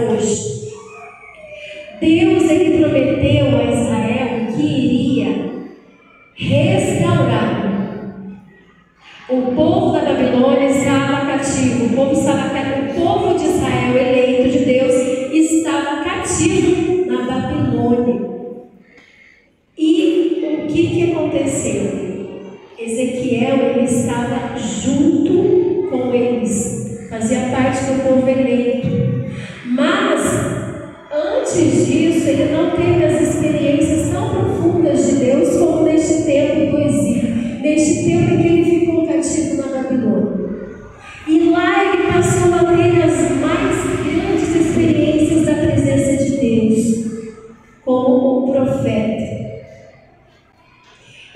hoje. Deus, ele prometeu a Israel que iria restaurar. O povo da Babilônia estava cativo, o povo de Israel, eleito de Deus, estava cativo na Babilônia. E o que aconteceu? Ezequiel, ele estava junto com eles, fazia parte do povo eleito. Mas, antes disso, ele não teve as experiências tão profundas de Deus como neste tempo do exílio, neste tempo em que ele ficou cativo na Babilônia. E lá ele passou a ter as mais grandes experiências da presença de Deus, como um profeta.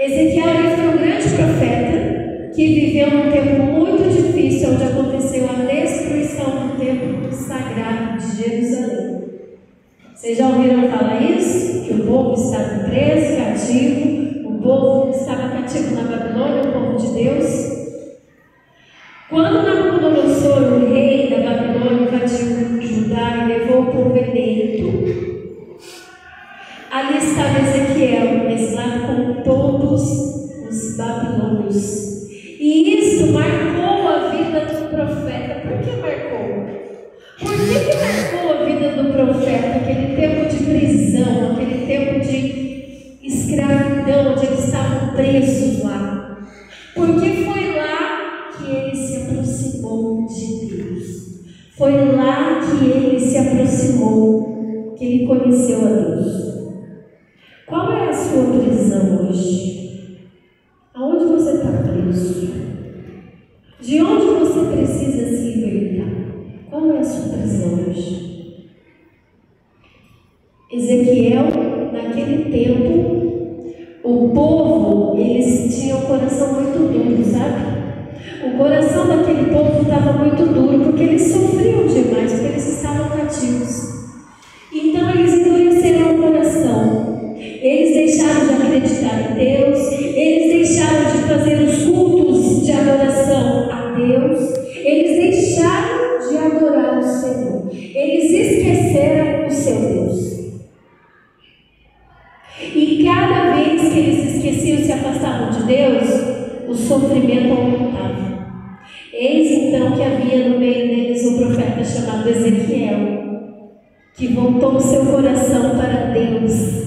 Ezequiel, ele foi um grande profeta que viveu num tempo muito difícil, onde aconteceu a destruição do templo sagrado de Jerusalém. Vocês já ouviram falar isso? Que o povo estava preso, cativo, o povo estava cativo na Babilônia, o povo de Deus. Quando Nabucodonosor, o rei da Babilônia, invadiu Judá e levou o povo eleito, ali estava Ezequiel, mesclado com todos os babilônios. E isso marcou a vida do profeta. Por que marcou? Por que marcou a vida do profeta? Aquele tempo de prisão, aquele tempo de escravidão, onde eles estavam presos lá. Porque foi lá que ele se aproximou de Deus. Foi lá que ele se aproximou, que ele conheceu a Deus. Qual é a sua prisão hoje? Aonde você está preso? De onde você precisa se libertar? Qual é a sua prisão hoje? Ezequiel, naquele tempo, o povo, eles tinham o coração muito duro, sabe? O coração daquele povo estava muito duro, porque eles sofriam demais, porque eles estavam cativos. Então eles endureceram o coração. Eles deixaram de acreditar em Deus, eles deixaram de fazer os cultos de adoração a Deus, eles deixaram de adorar o Senhor, eles esqueceram o seu Deus. E cada vez que eles esqueciam e se afastavam de Deus, o sofrimento aumentava. Eis então que havia no meio deles um profeta chamado Ezequiel, que voltou o seu coração para Deus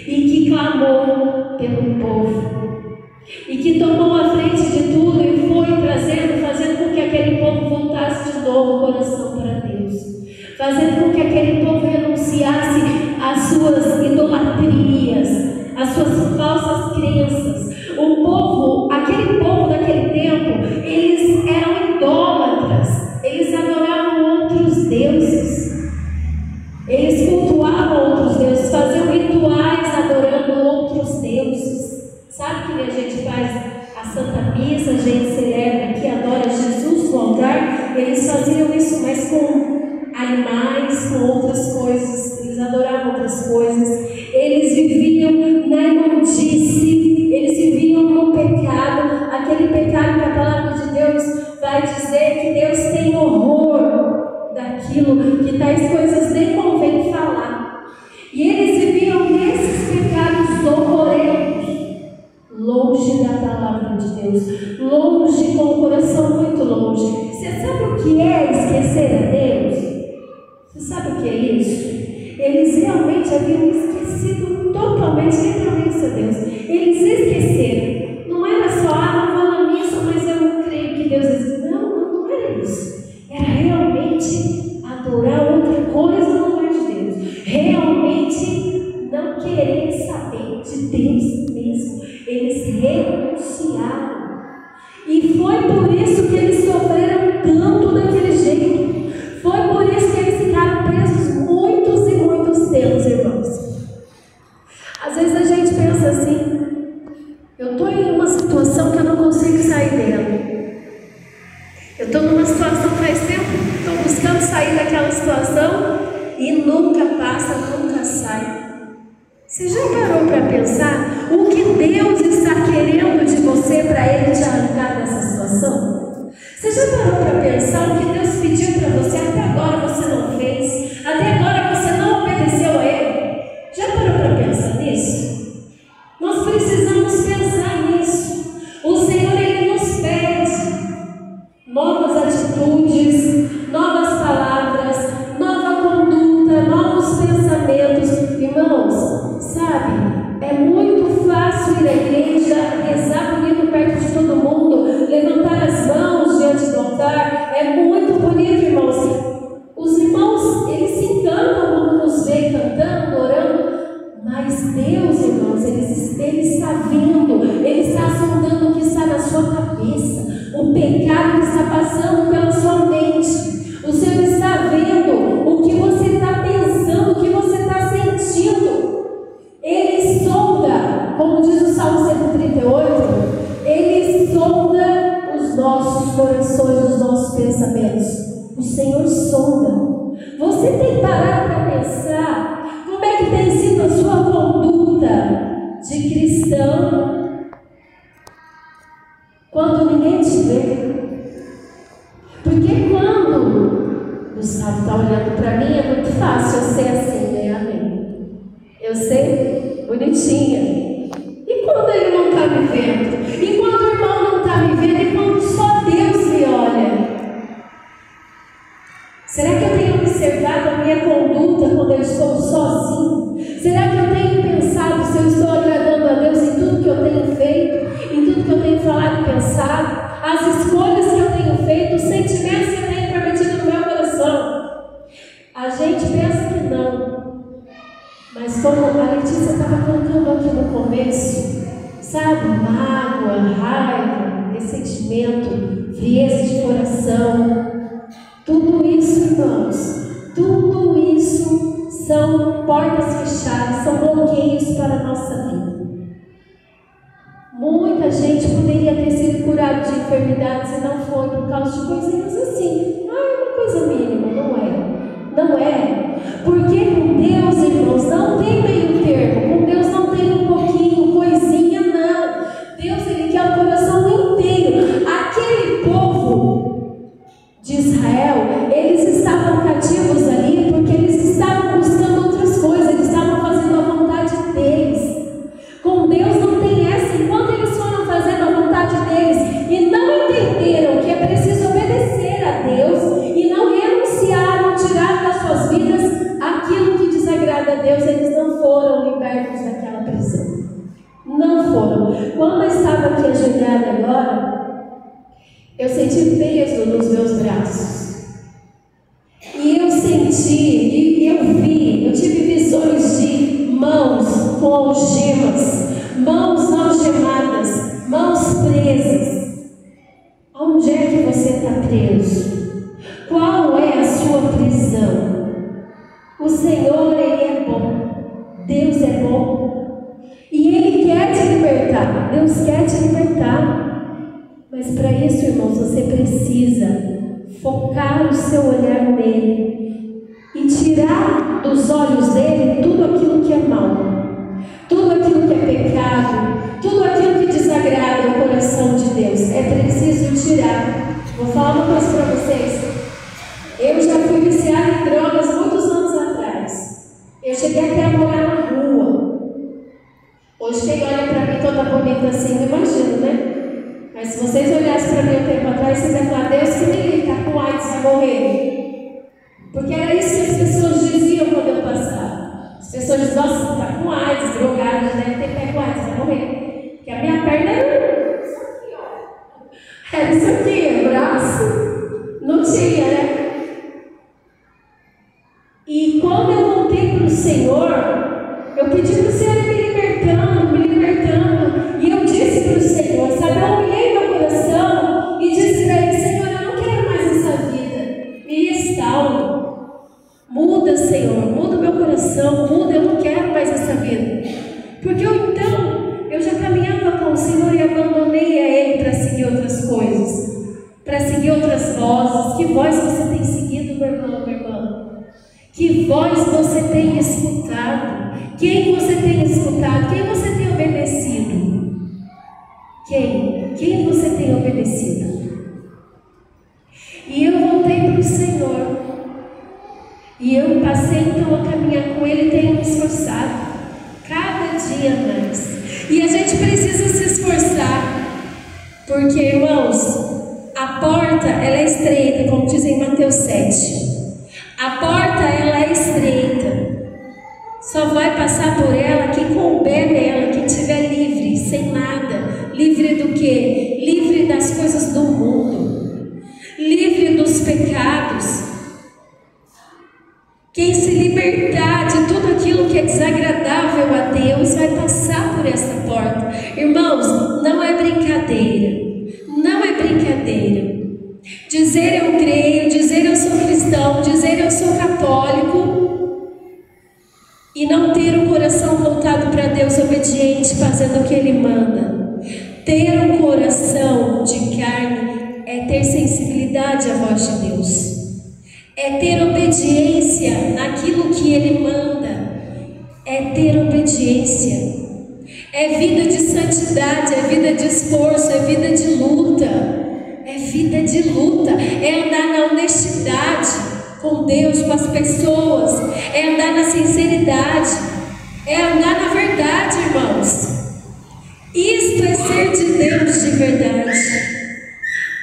e que clamou pelo povo, e que tomou a frente de tudo e foi fazendo com que aquele povo voltasse de novo o coração para Deus, fazendo com que aquele povo renunciasse às suas idolatrias, às suas falsas crenças. Aquele povo daquele tempo, eles eram idólatras, eles adoravam outros deuses. Eles cultuavam outros deuses, faziam rituais adorando outros deuses. Sabe que a gente faz a Santa Missa, a gente celebra que adora Jesus no altar? Eles faziam isso, mas com animais, com outras coisas. Eles adoravam outras coisas. Eles viviam na imundície, eles viviam no pecado. Aquele pecado que a palavra de Deus vai dizer que Deus tem horror daquilo, que tais coisas nem convém falar. E eles viviam nesses pecados horrorentos, longe da palavra de Deus, longe, com o coração muito longe. Você sabe o que é esquecer a Deus? Você sabe o que é isso? Eles realmente haviam esquecido totalmente, literalmente a Deus. Eles esqueceram. Não era só, não vou na missa, mas eu não creio que Deus existe. Não era isso. Era realmente adorar outra coisa no lugar de Deus. Realmente não querer saber de Deus mesmo. Eles renunciaram. E foi por isso que eles sofreram tanto daquele jeito. Foi por isso que eles ficaram presos muitos e muitos tempos, irmãos. Às vezes a gente pensa assim: eu estou em uma situação que eu não consigo sair dela. Eu estou numa situação faz tempo, estou buscando sair daquela situação e nunca passa, nunca sai. Você já parou para pensar o que Deus está querendo de você para Ele te arrancar dessa situação? Você já parou para pensar o que Deus pediu para você, até agora você não fez? Até Você tem parado para pensar como é que tem sido a sua conduta de cristão quando ninguém te vê? Porque quando Gustavo está olhando para mim, é muito fácil eu ser assim, né? Amém. Eu sei, bonitinha. E quando ele não está me vendo? E quando o irmão não está me vendo? E quando só Deus me olha? Será que eu tenho observado a minha conduta quando eu estou sozinho? Será que eu tenho pensado se eu estou agradando a Deus em tudo que eu tenho feito? Em tudo que eu tenho falado e pensado? As escolhas que eu tenho feito? Os sentimentos que eu tenho prometido no meu coração? A gente pensa que não. Mas como a Letícia estava colocando aqui no começo, sabe? Mágoa, raiva, ressentimento, frieza de coração. Tudo isso, irmãos, tudo isso são portas fechadas, são bloqueios para a nossa vida. Muita gente poderia ter sido curada de enfermidades e não foi por causa de coisinhas assim. Ah, é uma coisa mínima, não é. Não é. Porque com Deus, irmãos, não tem meio termo. Com Deus não tem um pouquinho, coisinha, não. Deus, Ele quer o coração inteiro. Aquele povo de Israel, eles estavam cativos ali porque eles estavam buscando outras coisas, eles estavam fazendo a vontade deles. Com Deus não tem essa. Enquanto eles foram fazendo a vontade deles e não entenderam que é preciso obedecer a Deus e não renunciaram, tirar das suas vidas aquilo que desagrada a Deus, eles não foram libertos daquela prisão. Não foram. Quando eu estava aqui ajoelhada agora, eu senti peso nos meus braços. E eu senti, e eu vi, eu tive visões de mãos com algemas, mãos algemadas, mãos presas. Onde é que você está preso? Qual é a sua prisão? O Senhor, Ele é bom. Deus é bom. E Ele quer te libertar. Deus quer te libertar. Mas para isso, irmãos, você precisa focar o seu olhar nele e tirar dos olhos dele tudo aquilo que é mal, tudo aquilo que é pecado, tudo aquilo que desagrada o coração de Deus. É preciso tirar. Vou falar uma coisa para vocês. Eu já fui viciada em drogas muitos anos atrás. Eu cheguei até a morar na rua. Hoje quem olha para mim toda bonita assim, não imagino, né? Mas se vocês olhassem para mim um tempo atrás, vocês iam falar: Deus que me livre, está com AIDS, vai morrer. Porque era isso que as pessoas diziam quando eu passava. As pessoas diziam: nossa, está com AIDS, drogado, deve ter pé com AIDS, vai morrer. Porque a minha perna era isso aqui, ó. Era isso aqui, o braço. Não tinha, né? E quando eu voltei para o Senhor, eu pedi para o Senhor me libertando, me libertando. E eu disse para o Senhor, sabe, eu olhei meu coração e disse para Ele: Senhor, eu não quero mais essa vida. Me restaura. Muda, Senhor, muda o meu coração, muda, eu não quero mais essa vida. Porque eu já caminhava com o Senhor e abandonei a Ele para seguir outras coisas, para seguir outras vozes. Que voz você tem seguido, meu irmão, minha irmã? Que voz você tem escutado? Quem você tem escutado? Quem você tem obedecido? Quem você tem obedecido? E eu voltei para o Senhor. E eu passei então a caminhar com Ele e tenho me esforçado cada dia mais. E a gente precisa se esforçar, porque, irmãos, a porta ela é estreita, como diz em Mateus 7. A porta ela é estreita. Só vai passar por ela quem couber nela, quem estiver livre, sem nada. Livre do quê? Livre das coisas do mundo. Livre dos pecados. Quem se libertar de tudo aquilo que é desagradável a Deus vai passar por essa porta. Irmãos, não é brincadeira. Não é brincadeira. Dizer eu creio, dizer eu sou cristão, dizer eu sou católico e não ter o coração voltado para Deus, obediente, fazendo o que Ele manda. Ter um coração de carne é ter sensibilidade à voz de Deus. é ter obediência naquilo que Ele manda, é ter obediência, é vida de santidade, é vida de esforço, é vida de luta, é andar na honestidade com Deus, com as pessoas, é andar na sinceridade, é andar na verdade, irmãos. Isto é ser de Deus de verdade.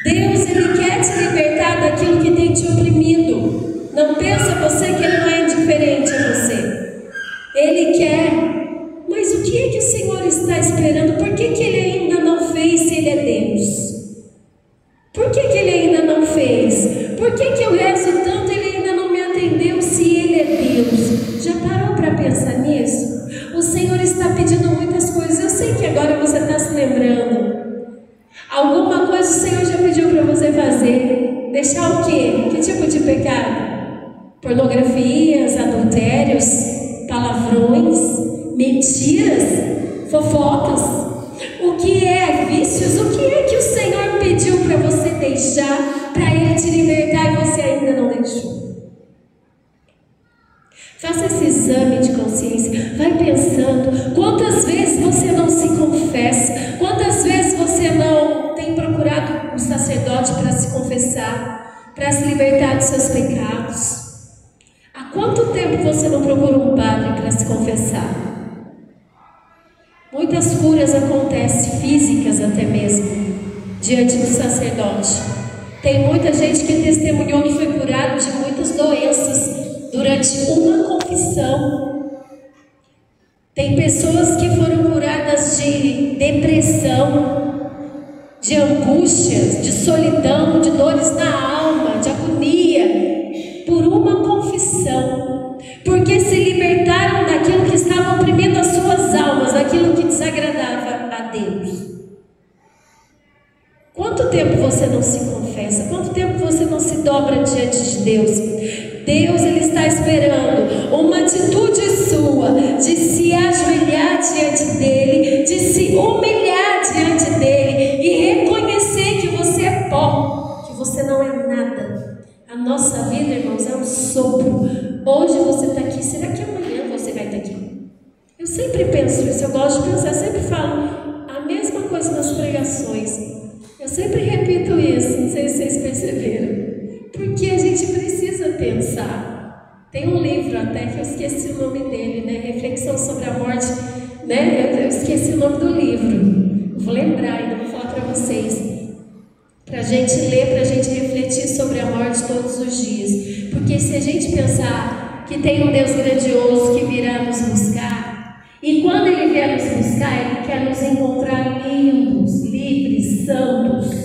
Deus, Ele quer te libertar daquilo que tem te oprimido. Não pensa você que Ele não é indiferente a você. Ele quer. Mas o que é que o Senhor está esperando? Por que Ele ainda não fez se Ele é Deus? Por que Ele ainda não fez? Por que eu rezo tanto e Ele ainda não me atendeu se Ele é Deus? Já parou para pensar nisso? O Senhor está pedindo muitas coisas. Eu sei que agora você está se lembrando. Alguma coisa o Senhor já pediu para você fazer. Deixar o quê? Que tipo de pecado? Pornografias, adultérios, palavrões, mentiras, fofocas. O que é vícios? O que é que o Senhor pediu para você deixar, para Ele te libertar e você ainda não deixou? Faça esse exame de consciência. Vai pensando. Quantas vezes você não se confessa? Quantas vezes você não tem procurado um sacerdote para se confessar, para se libertar dos seus pecados? Há quanto tempo você não procura um padre para se confessar? Muitas curas acontecem, físicas até mesmo, diante do sacerdote. Tem muita gente que testemunhou que foi curado de muitas doenças durante uma confissão. Tem pessoas que foram curadas de depressão, de angústias, de solidão, de dores na alma, de agonia, por uma confissão, porque se libertaram daquilo que estava oprimindo as suas almas, daquilo que desagradava a Deus. Quanto tempo você não se confessa? Quanto tempo você não se dobra diante de Deus? Deus, Ele está esperando uma atitude sua de se ajoelhar diante dEle, de se humilhar diante dEle e reconhecer que você é pó, que você não é nada. A nossa vida, irmãos, é um sopro. Hoje você está aqui, será que amanhã você vai estar aqui? Eu sempre penso isso, eu gosto de pensar, eu sempre falo a mesma coisa nas pregações. Eu sempre repito isso, não sei se vocês perceberam. Porque a gente precisa pensar. Tem um livro até que eu esqueci o nome dele, né? Reflexão sobre a morte, né? Eu esqueci o nome do livro. Eu vou lembrar, ainda vou falar para vocês. Para a gente ler, para a gente refletir sobre a morte todos os dias. Porque se a gente pensar que tem um Deus grandioso que virá nos buscar, e quando Ele vier nos buscar, Ele quer nos encontrar limpos, livres, santos.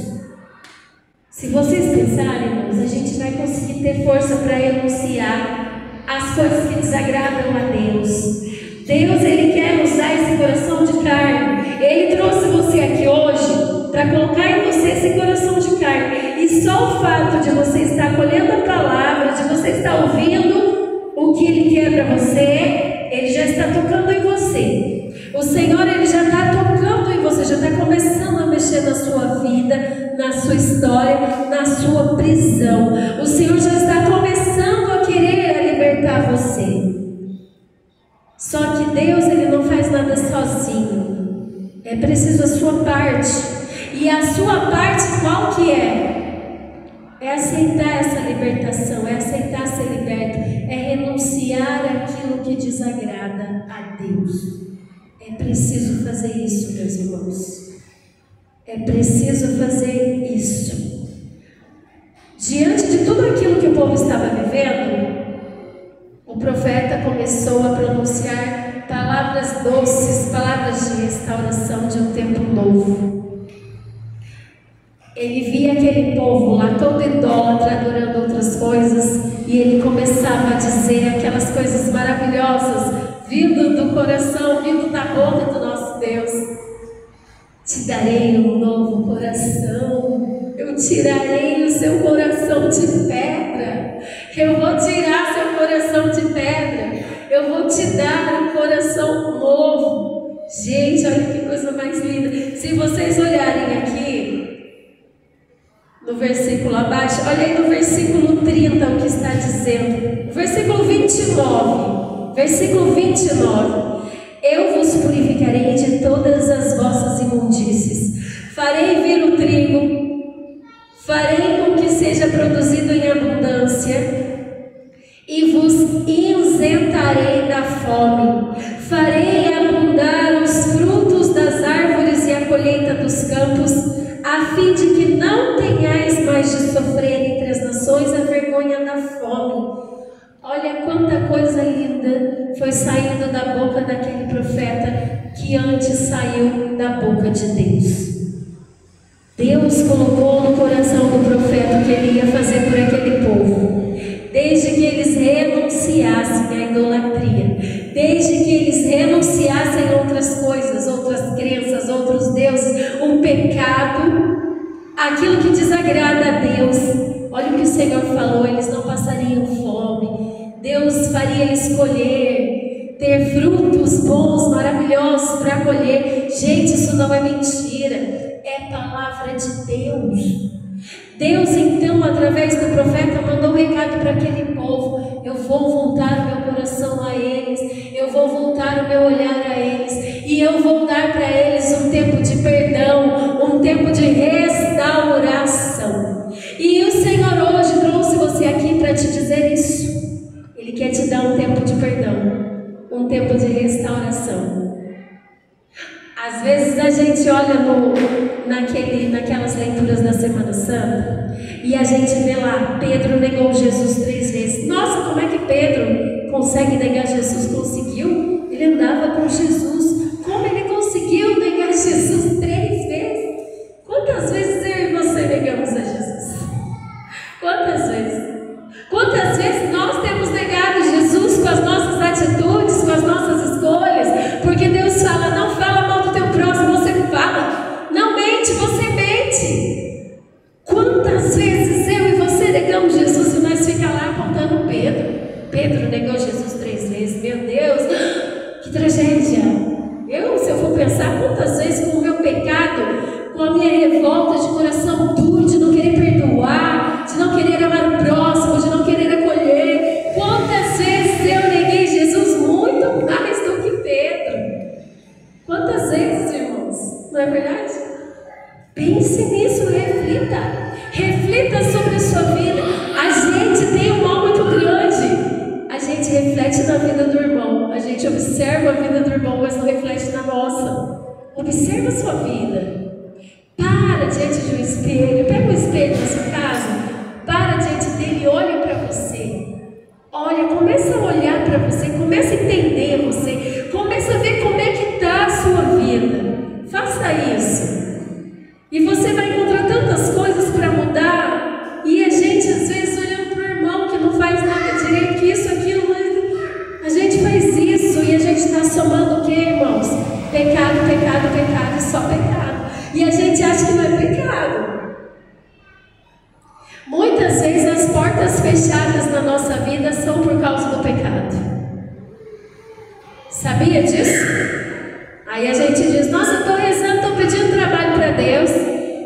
Se vocês pensarem, irmãos, a gente vai conseguir ter força para renunciar às coisas que desagradam a Deus. Deus, Ele quer nos dar esse coração de carne. Ele trouxe você aqui hoje para colocar em você esse coração de carne. E só o fato de você estar acolhendo a palavra, de você estar ouvindo o que Ele quer para você, Ele já está tocando em você. O Senhor, Ele já está tocando em você, já está começando a mexer na sua vida, na sua história, na sua prisão. O Senhor já está começando a querer libertar você. Só que Deus, Ele não faz nada sozinho. É preciso a sua parte. E a sua parte qual que é? É aceitar essa libertação, é aceitar ser liberto, é renunciar àquilo que desagrada a Deus. É preciso fazer isso, meus irmãos. É preciso fazer isso. Diante de tudo aquilo que o povo estava vivendo, o profeta começou a pronunciar palavras doces, palavras de restauração de um tempo novo. Ele via aquele povo lá todo idólatra, adorando outras coisas, e ele começava a dizer aquelas coisas maravilhosas, vindo do coração, vindo da boca do nosso Deus. Te darei um novo coração, eu tirarei o seu coração de pedra, eu vou tirar seu coração de pedra, eu vou te dar um coração novo. Gente, olha que coisa mais linda. Se vocês olharem aqui no versículo abaixo, olha aí no versículo 30 o que está dizendo. Versículo 29. Versículo 29. Eu vos purificarei de todas as vossas imundícies. Farei vir o trigo, farei com que seja produzido em abundância, e vos isentarei da fome. Farei abundar os frutos das árvores e a colheita dos campos, a fim de que não tenhais mais de sofrer entre as nações a vergonha da fome. Olha quanta coisa linda foi saindo da boca daquele profeta que antes saiu da boca de Deus. Deus colocou no coração do profeta o que ele ia fazer por aquele povo. Desde que eles renunciassem à idolatria, desde que eles renunciassem a outras coisas, outras crenças, outros deuses, o pecado, aquilo que desagrada a Deus. Olha o que o Senhor falou: eles não passariam fome, Deus faria eles colher, ter frutos bons, maravilhosos para colher. Gente, isso não é mentira, é palavra de Deus. Deus então, através do profeta, mandou um recado para aquele povo: eu vou voltar o meu coração a eles, eu vou voltar o meu olhar a eles, e eu vou dar para eles um tempo de perdão, um tempo de restauração. E o Senhor hoje trouxe você aqui para te dizer isso. Ele quer te dar um tempo de perdão, um tempo de restauração. Às vezes a gente olha naquelas leituras da Semana Santa e a gente vê lá: Pedro negou Jesus 3 vezes. Nossa, como é que Pedro consegue negar Jesus? Conseguiu? Ele andava com Jesus. Como ele conseguiu negar Jesus 3 vezes? Quantas vezes eu e você negamos a Jesus? Quantas vezes? Quantas vezes nós temos negado Jesus com as nossas atitudes, com as nossas escolhas? Porque Deus fala: não fala mal do teu próximo, você fala. Não mente, você mente. Quantas vezes eu e você negamos Jesus e nós ficamos lá apontando Pedro? Pedro negou Jesus 3 vezes. Meu Deus, que tragédia. Se eu for pensar quantas vezes com o meu pecado, com a minha revolta de coração duro, de não querer perdoar, de não querer amar o próximo, de não querer acolher, quantas vezes eu neguei Jesus muito mais do que Pedro. Quantas vezes, irmãos? Não é verdade? Pense nisso, reflita. Reflita sobre a sua vida. A gente tem um mal muito grande. A gente reflete na vida do irmão. A gente observa a vida do irmão, mas não reflete na nossa. Observa a sua vida. Para diante de um espelho. Pega um espelho na sua casa. Para diante dele e olha para você. Olha, começa a olhar para você. Começa a entender você. Começa a ver como é que está a sua vida. Faça isso. E você vai encontrar tantas coisas para mudar. E a gente às vezes olhando para o irmão que não faz nada direito, que isso, aquilo, mas a gente faz isso e a gente está somando o que, irmãos? Pecado, pecado, pecado e só pecado. E a gente acha que não é pecado. Muitas vezes as portas fechadas na nossa vida são por causa do pecado. Sabia disso? Aí a gente diz: nossa, eu estou rezando, estou pedindo trabalho para Deus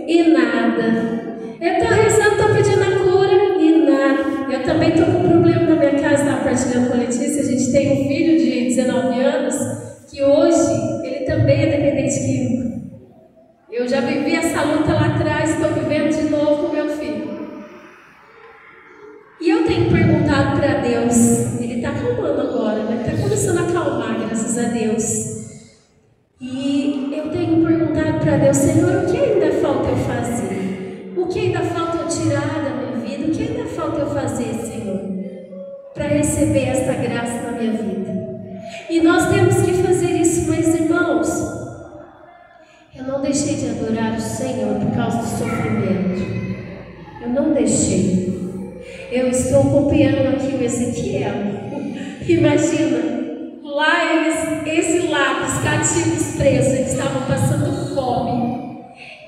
e nada. Eu estou rezando, estou pedindo a cura e nada. Eu também estou com um problema na minha casa, estava partilhando com a Letícia. A gente tem um filho de 19 anos que hoje ele também é dependente químico. Eu já vivi essa luta lá atrás, estou vivendo de novo com meu filho. E eu tenho perguntado para Deus, ele está acalmando agora, né? Está começando a acalmar, graças a Deus. E eu tenho perguntado para Deus: Senhor, o que ainda falta eu fazer? O que ainda falta eu tirar da minha vida? O que ainda falta eu fazer, Senhor, para receber esta graça na minha vida? E nós temos que fazer isso, mas irmãos, eu não deixei de adorar o Senhor por causa do sofrimento. Eu não deixei. Eu estou acompanhando aqui o Ezequiel. Imagina, lá esses lábios cativos presos, eles estavam passando fome.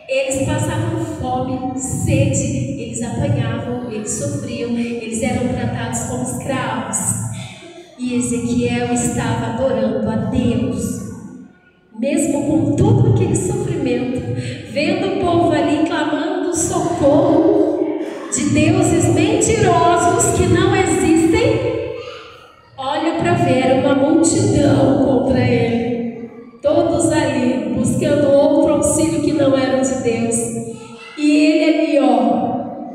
Eles passavam fome, sede, eles apanhavam, eles sofriam, eles eram tratados como escravos. E Ezequiel estava adorando a Deus. Mesmo com todo aquele sofrimento, vendo o povo ali clamando socorro, de deuses mentirosos que não existem, olha para ver uma multidão contra ele, todos ali buscando outro auxílio que não era de Deus, e ele ali,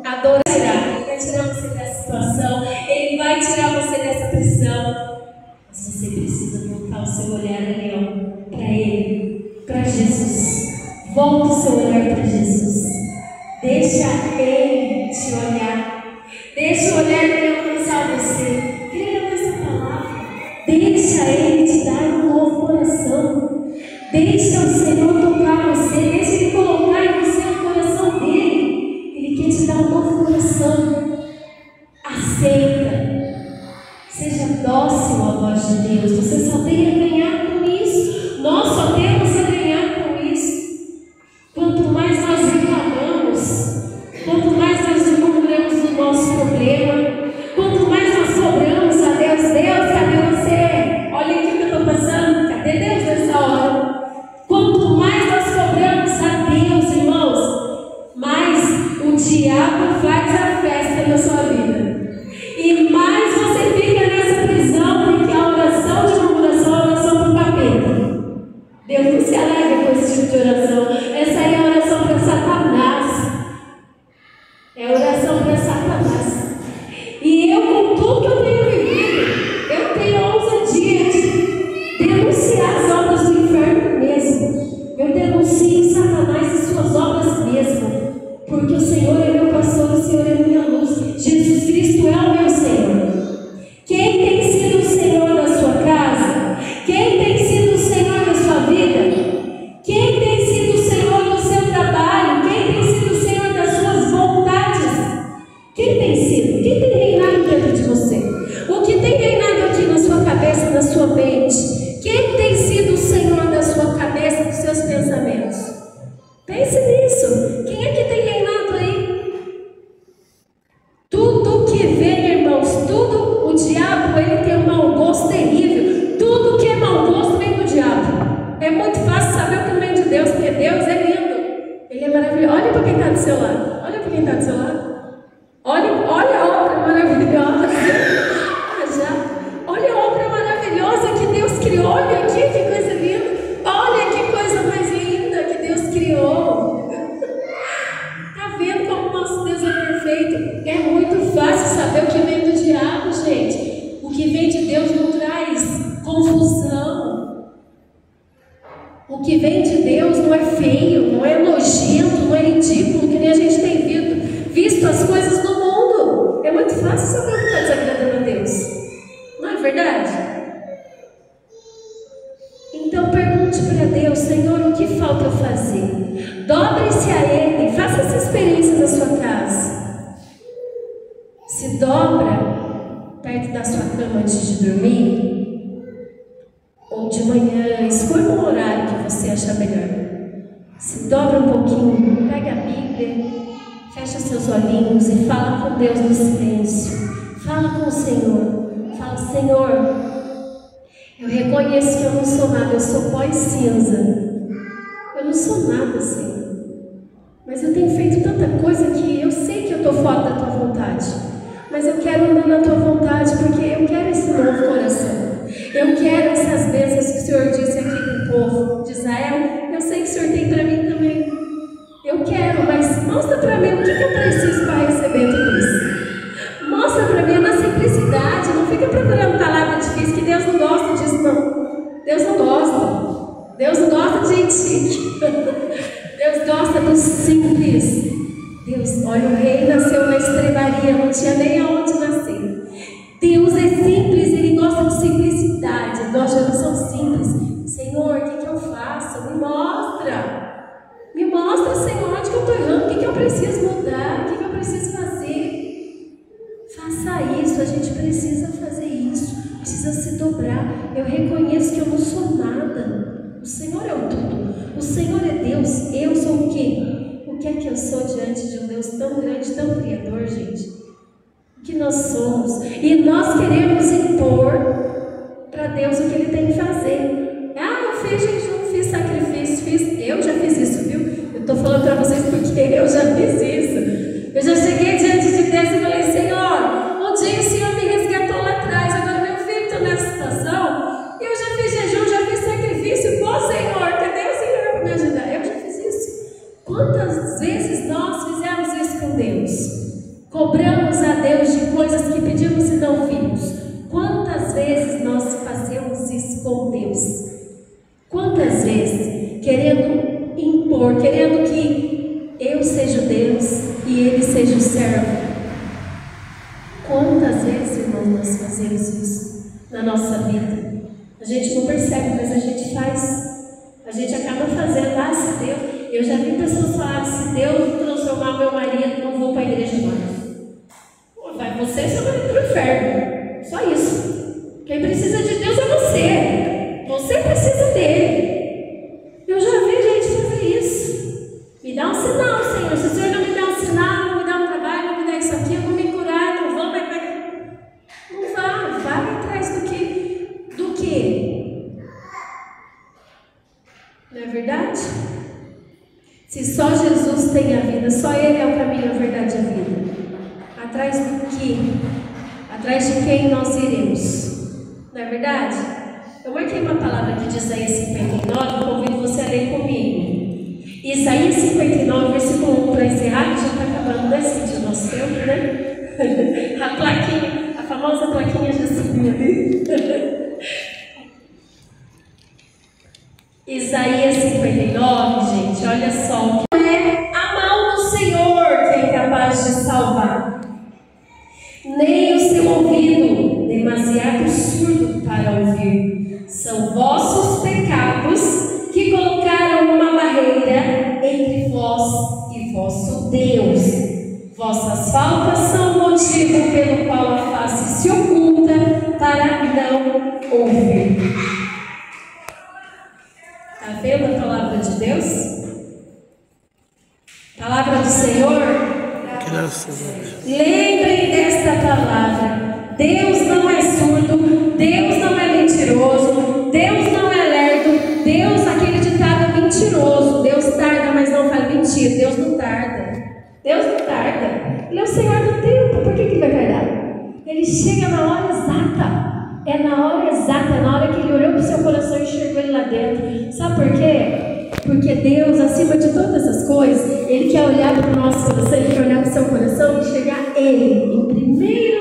adorará. Ele vai tirar você dessa situação, ele vai tirar você dessa prisão, mas você precisa voltar o seu olhar ali, para ele, para Jesus. Volta o seu olhar para Jesus. Deixa ele te olhar. Deixa o olhar dele alcançar você. Creia nessa palavra. Deixa ele te dar um novo coração. Deixa o Senhor tocar você. Deixa ele colocar em você o coração dele. Ele quer te dar um novo coração. Aceita. Seja dócil à voz de Deus. Você só tem a ganhar com isso. Nós só temos a ganhar com isso. Quanto mais nós reclamamos, quanto mais nós murmuramos do nosso problema, quanto mais nós cobramos a Deus, cadê você? Olha aqui o que eu estou passando, cadê Deus nessa hora? Quanto mais nós cobramos a Deus, irmãos, mais o diabo faz a festa na sua vida. E mais você fica nessa prisão, porque a oração de murmuração é a oração para o capeta. Deus não se alegra com esse tipo de oração. Essa aí é a oração para Satanás. É a oração para Satanás. E eu, com tudo que eu tenho vivido, eu tenho a ousadia de denunciar as obras do inferno mesmo. Eu denuncio Satanás e suas obras mesmo. Porque o Senhor é meu pastor, o Senhor é minha luz. Jesus Cristo é o meu Senhor. Quem tem sido o Senhor da sua casa? Quem tem sido o Senhor da sua vida? Quem tem sido o Senhor do seu trabalho? Quem tem sido o Senhor das suas vontades? Quem tem sido? Quem tem reinado dentro de você? O que tem reinado aqui na sua cabeça, na sua mente? Quem tem sido o Senhor da sua cabeça, dos seus pensamentos? Pense nisso. Quem é que tem reinado aí? Tudo que vem, irmãos, tudo, o diabo, ele tem um mau gosto terrível. Tudo que é mau gosto vem do diabo. É muito fácil saber o que vem de Deus, porque Deus é lindo. Ele é maravilhoso. Olha para quem está do seu lado. Olha para quem está do seu lado. Olha a obra maravilhosa. Olha a obra maravilhosa que Deus criou. Olha aqui que coisa linda. Olha que coisa mais linda que Deus criou. Está vendo como nosso Deus é perfeito? É muito fácil saber o que vem do diabo, gente. O que vem de Deus não traz confusão. O que vem de Deus não é feio, não é nojento, não é ridículo, que nem a gente tem visto as coisas no mundo. É muito fácil saber o que está desagradando a Deus. Não é verdade? Então pergunte para Deus: Senhor, o que falta eu fazer? Dobre-se a Ele, faça essa experiência na sua casa. Se dobra perto da sua cama antes de dormir, ou de manhã, escolha um horário que você achar melhor. Se dobra um pouquinho, pega a Bíblia, fecha seus olhinhos e fala com Deus no silêncio. Fala com o Senhor. Fala: Senhor, eu reconheço que eu não sou nada, eu sou pó e cinza. Eu não sou nada, Senhor. Mas eu tenho feito tanta coisa que eu sei que eu estou fora da tua vontade. Mas eu quero andar na tua vontade, porque eu quero esse novo coração. Eu quero essas bênçãos que o Senhor disse aqui para o povo de Israel. Eu sei que o Senhor tem para mim também. Eu quero, mas mostra para mim o que eu preciso para receber tudo isso. Mostra para mim na simplicidade. Não fica procurando palavra difícil, que Deus não gosta disso, não. Deus não gosta. Deus não gosta de gente chique. Deus gosta do simples. Deus, olha, o rei nasceu na estrebaria, não tinha nem aonde nascer. Deus é simples, Ele gosta de simplicidade. Nós já não somos simples. Senhor, o que eu faço? Me mostra. Me mostra, Senhor, onde que eu estou errando, o que eu preciso mudar, o que eu preciso fazer. Faça isso, a gente precisa fazer isso. Precisa se dobrar. Eu reconheço que eu não sou nada. O Senhor é o tudo. O Senhor é Deus. Eu sou o quê? O que é que eu sou diante de um Deus tão grande, tão criador, gente? Que nós somos, e nós queremos impor para Deus o que Ele tem que fazer. Eu fiz jejum, fiz sacrifício, eu já fiz isso, viu? Eu estou falando para vocês porque eu já fiz isso. Eu já cheguei diante de vida. A gente não percebe, mas a gente faz. A gente acaba fazendo. Ah, se Deus... Eu já vi pessoas falarem: se Deus transformar meu marido, não vou para a igreja mais. Vai você e seu marido para o inferno. Só isso. Quem precisa de Deus é você. Você precisa dele. Eu já vi gente fazer isso. Me dá um sinal, Senhor. Se o Senhor não me dá um sinal, não me dá um trabalho, não me dá isso aqui, eu vou me curar, não vou, mas não vá. Vai atrás do quê? Não é verdade? Se só Jesus tem a vida, só Ele é o caminho, a verdade e a vida. Atrás do quê? Atrás de quem nós iremos? Não é verdade? Eu marquei uma palavra aqui de Isaías 59, convido você a ler comigo. Isaías 59, versículo 1, para encerrar, que já está acabando, né, Cíntia, o nosso tempo, né? A plaquinha, a famosa plaquinha já subiu ali. Isaías 59, gente, olha só. Não é a mão do Senhor que é capaz de salvar, nem o seu ouvido demasiado surdo para ouvir. São vossos pecados que colocaram uma barreira entre vós e vosso Deus. Vossas faltas são o motivo pelo qual a face se oculta para não ouvir. Está vendo a palavra de Deus? Palavra do Senhor? Graças a Deus. Lembrem desta palavra. Deus não é surdo, Deus não é mentiroso, Deus não é lerdo, Deus, aquele ditado é mentiroso. Deus tarda, mas não faz mentira. Deus não tarda. Deus não tarda. Ele é o Senhor do tempo. Por que Ele vai tardar? Ele chega na hora exata. É na hora exata, na hora que Ele olhou para o seu coração e enxergou Ele lá dentro. Sabe por quê? Porque Deus, acima de todas as coisas, Ele quer olhar para o nosso coração, Ele quer olhar para o seu coração e enxergar Ele em primeiro